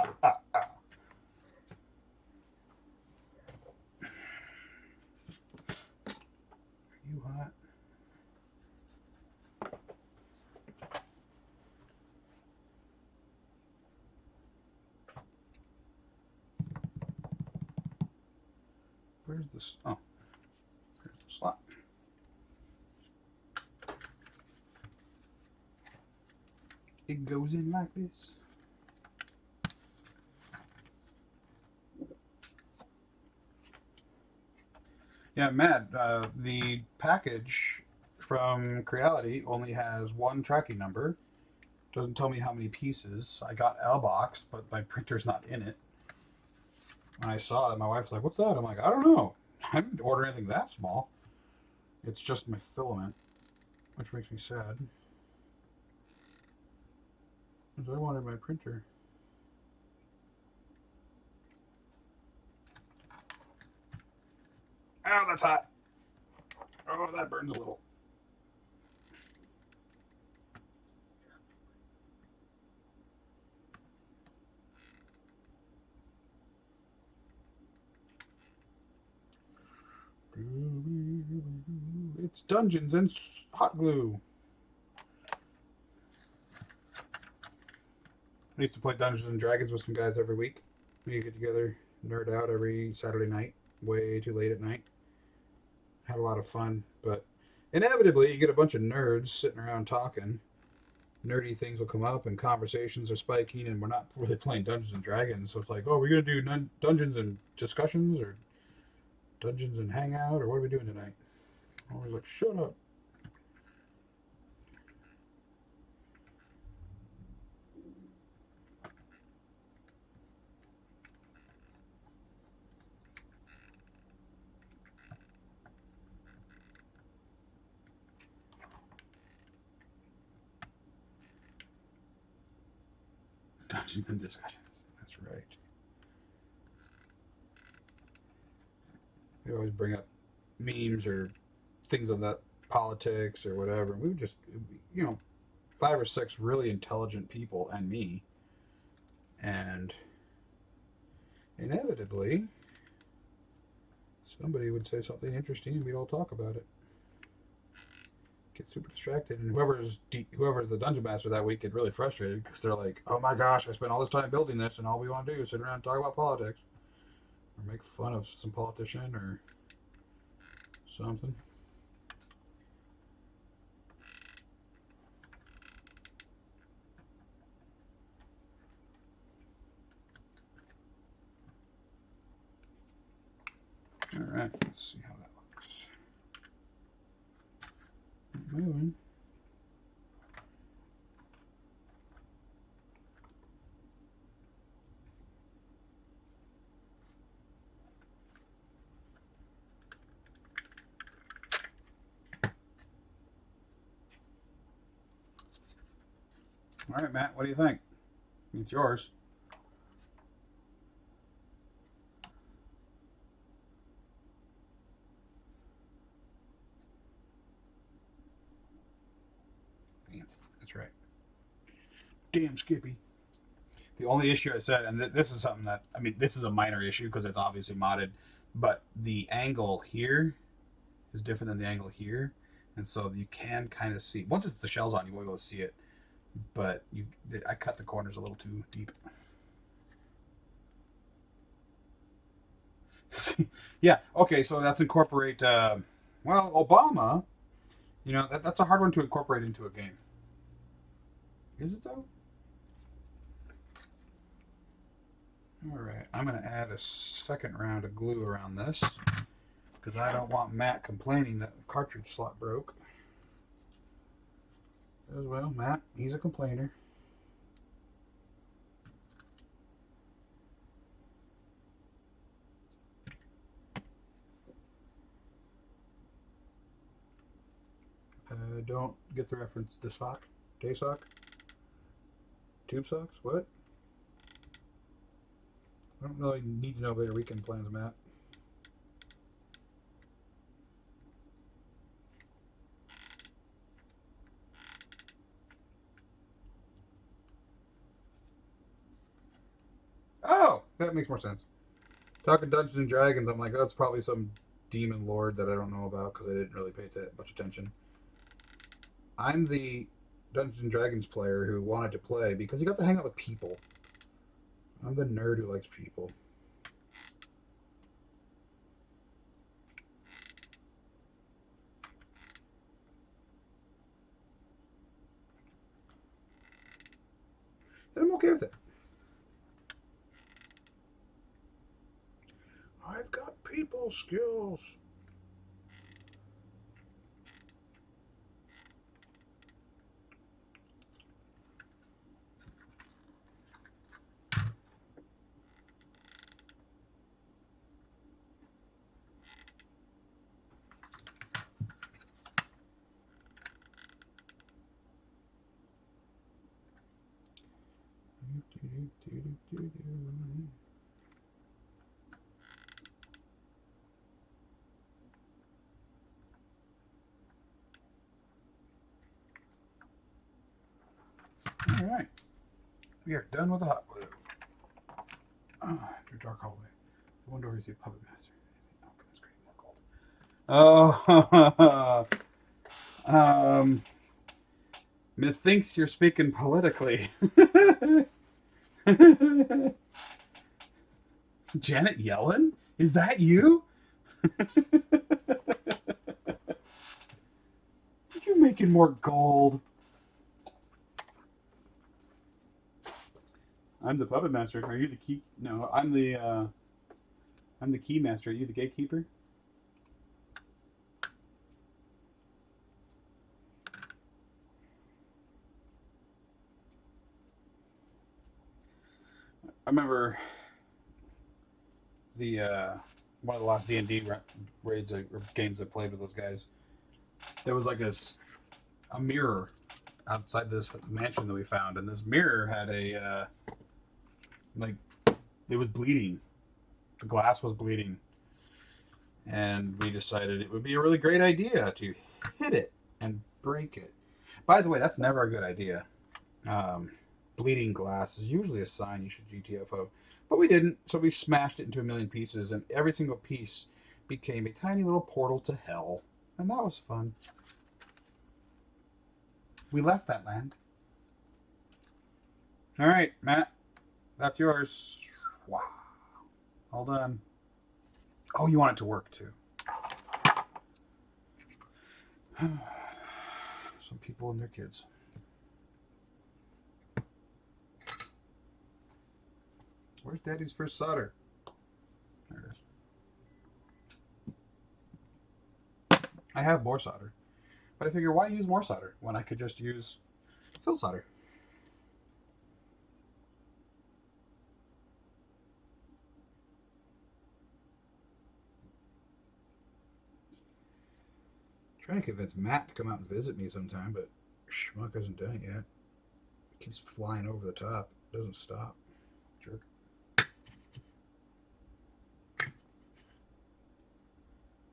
hot? Where's this? Oh, there's the slot. It goes in like this. Yeah, Matt, the package from Creality only has one tracking number. Doesn't tell me how many pieces. I got L-Box, but my printer's not in it. When I saw it, my wife's like, "What's that?" I'm like, "I don't know. I didn't order anything that small. It's just my filament," which makes me sad. Because I wanted my printer. Oh, that's hot. Oh, that burns a little. It's Dungeons and Hot Glue. I used to play Dungeons and Dragons with some guys every week. We get together, nerd out every Saturday night, way too late at night. Had a lot of fun, but inevitably you get a bunch of nerds sitting around talking. Nerdy things will come up and conversations are spiking, and we're not really playing Dungeons and Dragons. So it's like, oh, we're gonna do dungeons and discussions or dungeons and hangout, or what are we doing tonight? I was like, shut up. Dungeons and discussions. That's right. We always bring up memes or things of that politics or whatever. We would just, 5 or 6 really intelligent people and me, and inevitably, somebody would say something interesting and we'd all talk about it. Get super distracted, and whoever's the dungeon master that week get really frustrated because they're like, "Oh my gosh, I spent all this time building this, and all we want to do is sit around and talk about politics, or make fun of some politician or something." All right, let's see how that looks. Moving. All right, Matt, what do you think? It's yours. Fancy. That's right. Damn Skippy. The only issue I said, and this is something that, I mean, this is a minor issue because it's obviously modded, but the angle here is different than the angle here. And so you can kind of see, once it's the shell's on, you won't be able to see it. But I cut the corners a little too deep. Yeah, okay, so that's incorporate, well, Obama, that's a hard one to incorporate into a game. Is it though? All right, I'm going to add a second round of glue around this because I don't want Matt complaining that the cartridge slot broke. As well, Matt, he's a complainer. Don't get the reference. The sock? Day sock? Tube socks? What? I don't really need to know about your weekend plans, Matt. Oh, that makes more sense. Talking Dungeons and Dragons, I'm like, oh, that's probably some demon lord that I don't know about because I didn't really pay that much attention. I'm the Dungeons and Dragons player who wanted to play because you got to hang out with people. I'm the nerd who likes people. And I'm okay with it. I've got people skills. All right, we are done with the hot glue. Through dark hallway. The one door is the puppet master. Oh, goodness, great, more cold. Methinks you're speaking politically. Janet Yellen? Is that you? You're making more gold. I'm the puppet master. Are you the key? No, I'm the key master. Are you the gatekeeper? I remember the one of the last D&D raids or games I played with those guys. There was like a mirror outside this mansion that we found, and this mirror had a like it was bleeding. The glass was bleeding, and we decided it would be a really great idea to hit it and break it. By the way, that's never a good idea. Bleeding glass is usually a sign you should GTFO. But we didn't, so we smashed it into a million pieces, and every single piece became a tiny little portal to hell. And that was fun. We left that land. All right, Matt, that's yours. Wow. All done. Oh, you want it to work too. Some people and their kids. Where's Daddy's first solder? There it is. I have more solder. But I figure, why use more solder when I could just use fill solder? Trying to convince Matt to come out and visit me sometime, but Schmuck hasn't done it yet. It keeps flying over the top. It doesn't stop. Jerk.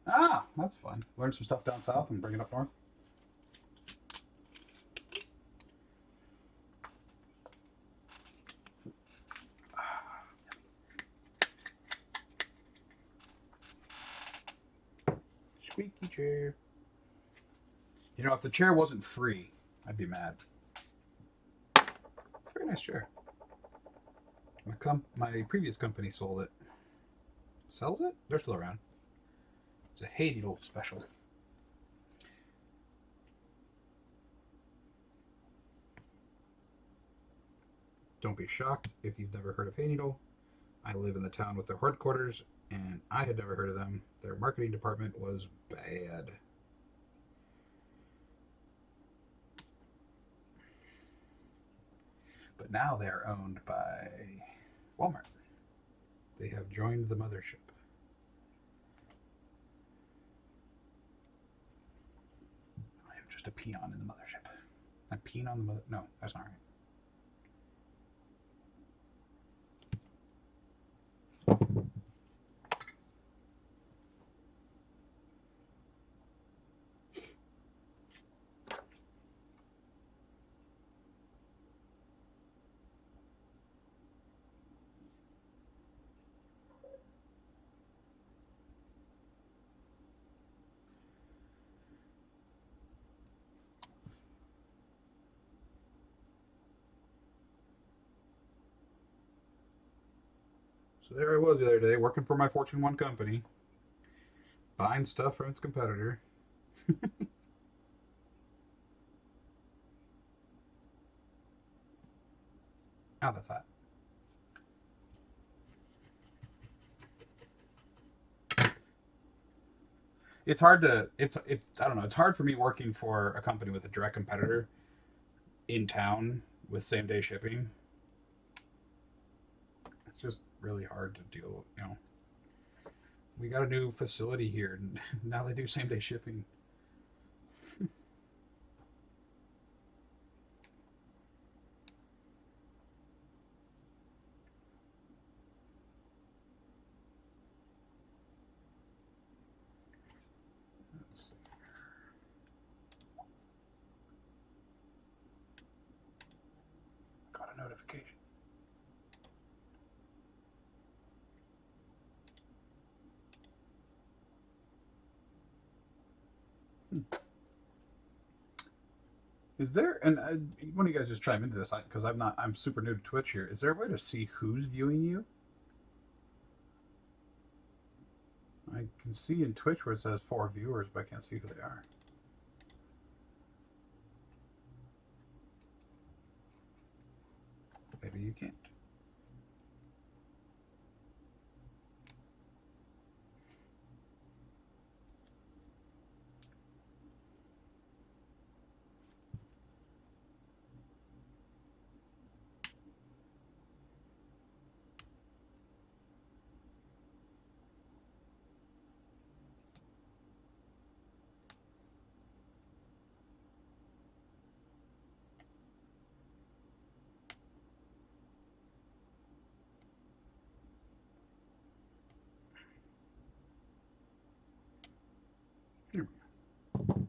Ah, that's fun. Learn some stuff down south and bring it up north. Squeaky chair. You know, if the chair wasn't free, I'd be mad. Very nice chair. My previous company sold it. Sells it? They're still around. It's a Haiti old special. Don't be shocked if you've never heard of Hay Needle. I live in the town with their headquarters, and I had never heard of them. Their marketing department was bad. But now they're owned by Walmart. They have joined the mothership. I am just a peon in the mothership. A peon on the mother... No, that's not right. So there I was the other day, working for my Fortune 1 company, buying stuff from its competitor. Oh, that's hot. It's hard to I don't know, it's hard for me working for a company with a direct competitor in town with same day shipping. It's just really hard to deal with, you know. We got a new facility here and now they do same day shipping. Got a notification. Is there, and one of you guys just chime into this because I'm super new to Twitch here. Is there a way to see who's viewing you? I can see in Twitch where it says 4 viewers, but I can't see who they are. Maybe you can't. Here we go.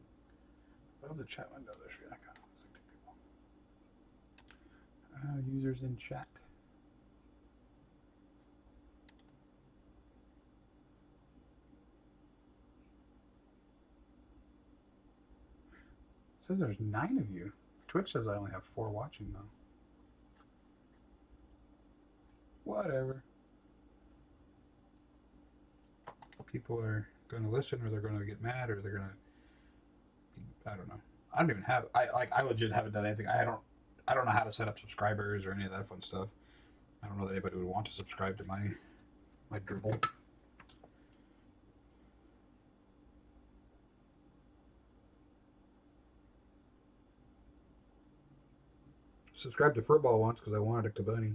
Above the chat window, there should be an icon. Users in chat. says there's 9 of you. Twitch says I only have 4 watching though. Whatever. People are going to listen, or they're going to get mad, or they're going to. I don't know. I don't even have. I legit haven't done anything. I don't know how to set up subscribers or any of that fun stuff. I don't know that anybody would want to subscribe to my dribble. Subscribed to Furball once because I wanted a Kabunny.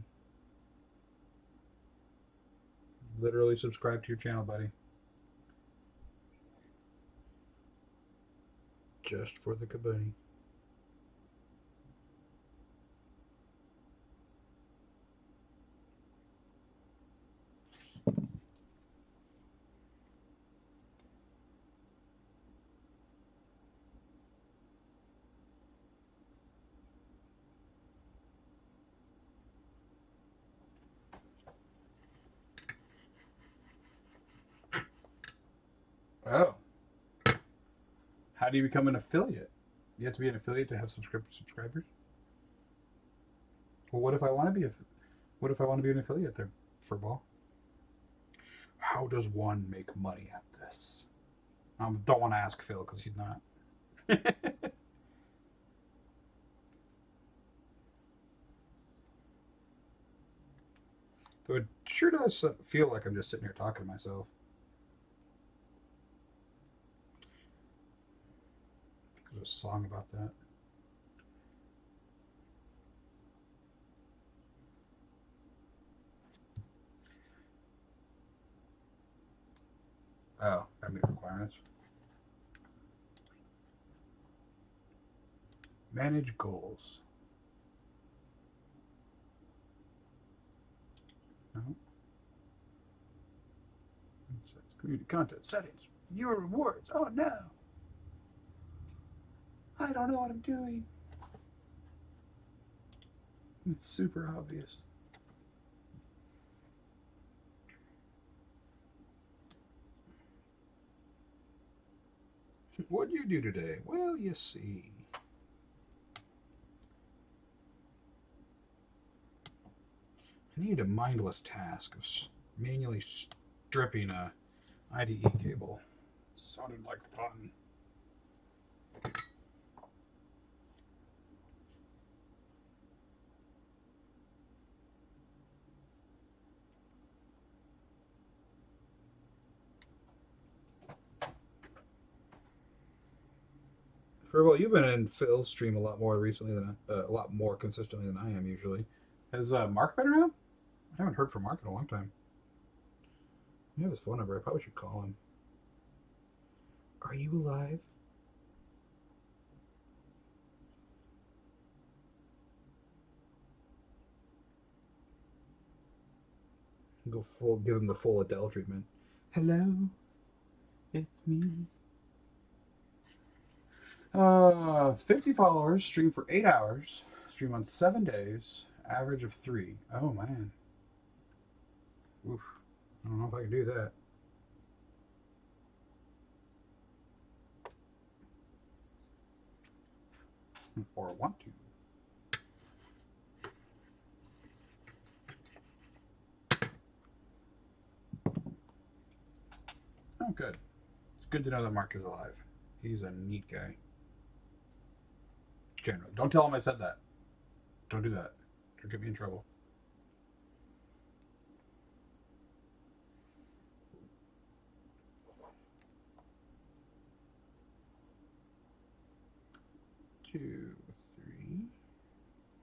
Literally subscribe to your channel, buddy. Just for the Kabunny. Oh. How do you become an affiliate? You have to be an affiliate to have subscribers? Well, what if I want to be an affiliate there, Furball? How does one make money at this? I don't want to ask Phil because he's not. Though it sure does feel like I'm just sitting here talking to myself. There's a song about that. Oh, gotta meet requirements. Manage goals. No. Community content settings. Viewer rewards. Oh no. I don't know what I'm doing. It's super obvious. What'd you do today? Well, you see. I need a mindless task of manually stripping a IDE cable. Sounded like fun. Well, you've been in Phil's stream a lot more recently than a lot more consistently than I am usually. Has Mark been around? I haven't heard from Mark in a long time. I have his phone number. I probably should call him. Are you alive? Go full, give him the full Adele treatment. Hello, it's me. 50 followers, stream for 8 hours, stream on 7 days, average of 3. Oh man. Oof. I don't know if I can do that. Or want to. Oh, good. It's good to know that Mark is alive. He's a neat guy. Generally. Don't tell him I said that. Don't do that. Don't get me in trouble. Two, 3,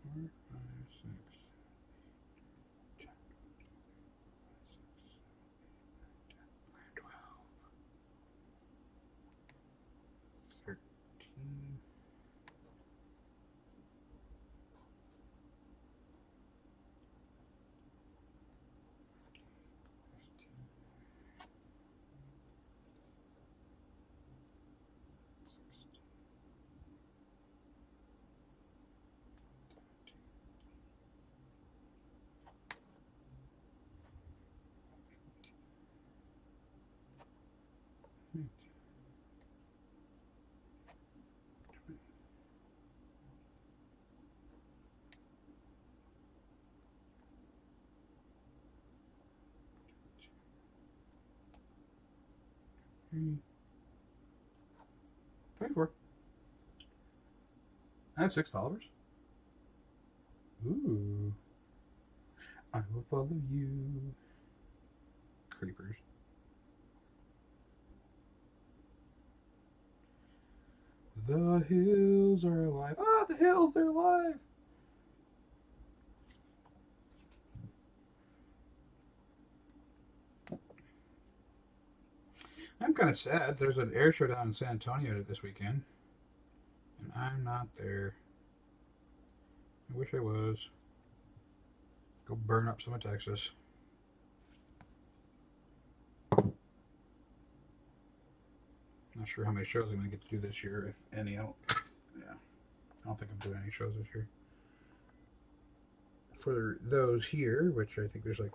4, 5, 6, 10, 12, 13. 23, 24. I have 6 followers. Ooh. I will follow you. Creepers. The hills are alive. Ah, the hills, they're alive. I'm kind of sad. There's an air show down in San Antonio this weekend, and I'm not there. I wish I was. Go burn up some of Texas. Not sure how many shows I'm going to get to do this year, if any. I don't think I'm doing any shows this year. For those here, which I think there's like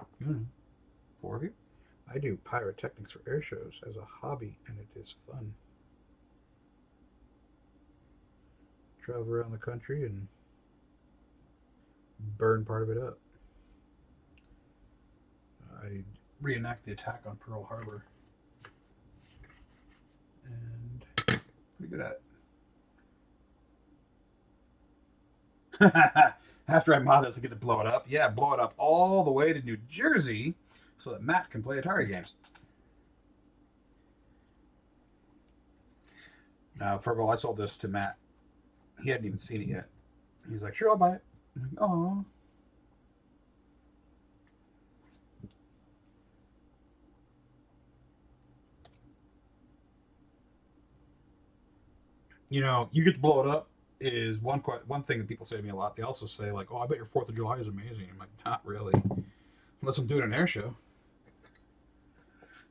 4 of you, I do pyrotechnics for air shows as a hobby, and it is fun. Travel around the country and burn part of it up. I reenact the attack on Pearl Harbor, and pretty good at it. After I mod this, I get to blow it up. Yeah, blow it up all the way to New Jersey so that Matt can play Atari games. Now, Fergal, I sold this to Matt. He hadn't even seen it yet. He's like, sure, I'll buy it. I'm like, aw. You know, you get to blow it up is one thing that people say to me a lot. They also say, like, oh, I bet your 4th of July is amazing. I'm like, not really. Unless I'm doing an air show.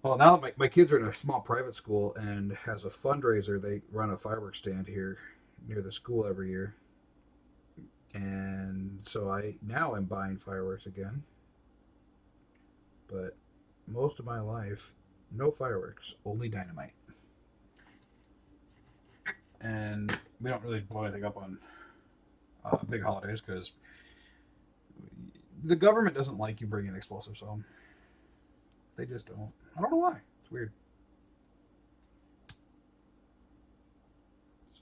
Well, now that my kids are in a small private school, and as a fundraiser, they run a fireworks stand here near the school every year. And so I'm buying fireworks again. But most of my life, no fireworks, only dynamite. And we don't really blow anything up on big holidays because the government doesn't like you bringing explosives home. They just don't. I don't know why. It's weird.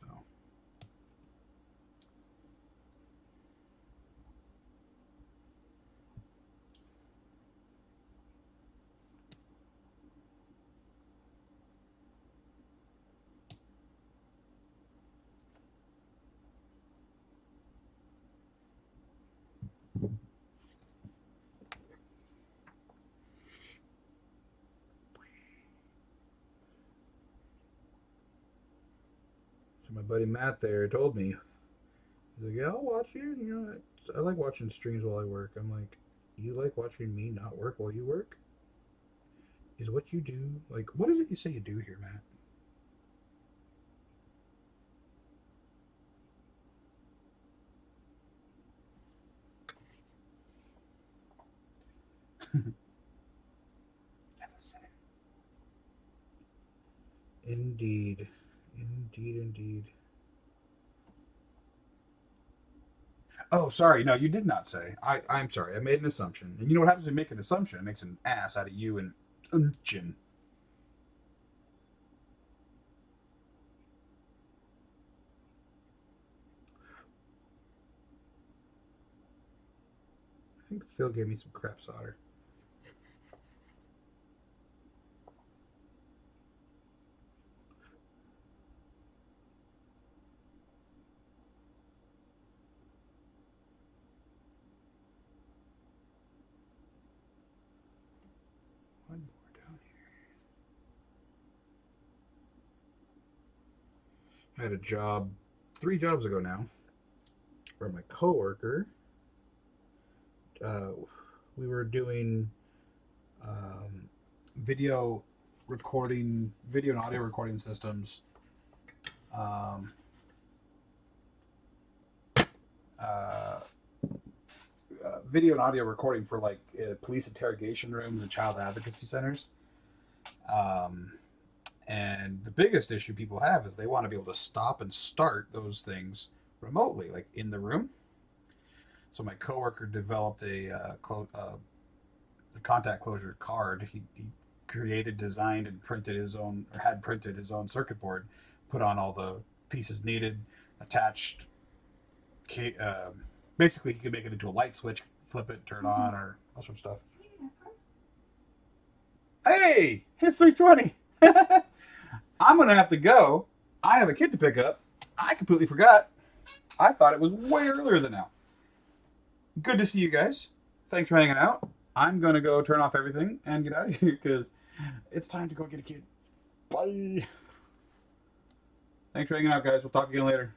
So. My buddy Matt there told me, he's like, yeah, I'll watch you. You know, I like watching streams while I work. I'm like, you like watching me not work while you work? Is what you do? Like, what is it you say you do here, Matt? Indeed. Indeed, indeed. Oh, sorry. No, you did not say. I'm sorry. I made an assumption. And you know what happens when you make an assumption? It makes an ass out of you and Unchin. I think Phil gave me some crap solder. One more down here. I had a job 3 jobs ago now where my coworker, uh, we were doing um, video video and audio recording systems, um, uh, video and audio recording for like police interrogation rooms and child advocacy centers. Um, and the biggest issue people have is they want to be able to stop and start those things remotely, like in the room. So my coworker developed a contact closure card. He created, designed, and printed his own, or had printed his own circuit board, put on all the pieces needed, attached. Basically, he could make it into a light switch, flip it, turn on, or all sorts of stuff. Hey, it's 3:20. I'm gonna have to go. I have a kid to pick up. I completely forgot. I thought it was way earlier than now. Good to see you guys. Thanks for hanging out. I'm gonna go turn off everything and get out of here because it's time to go get a kid. Bye. Thanks for hanging out, guys. We'll talk again later.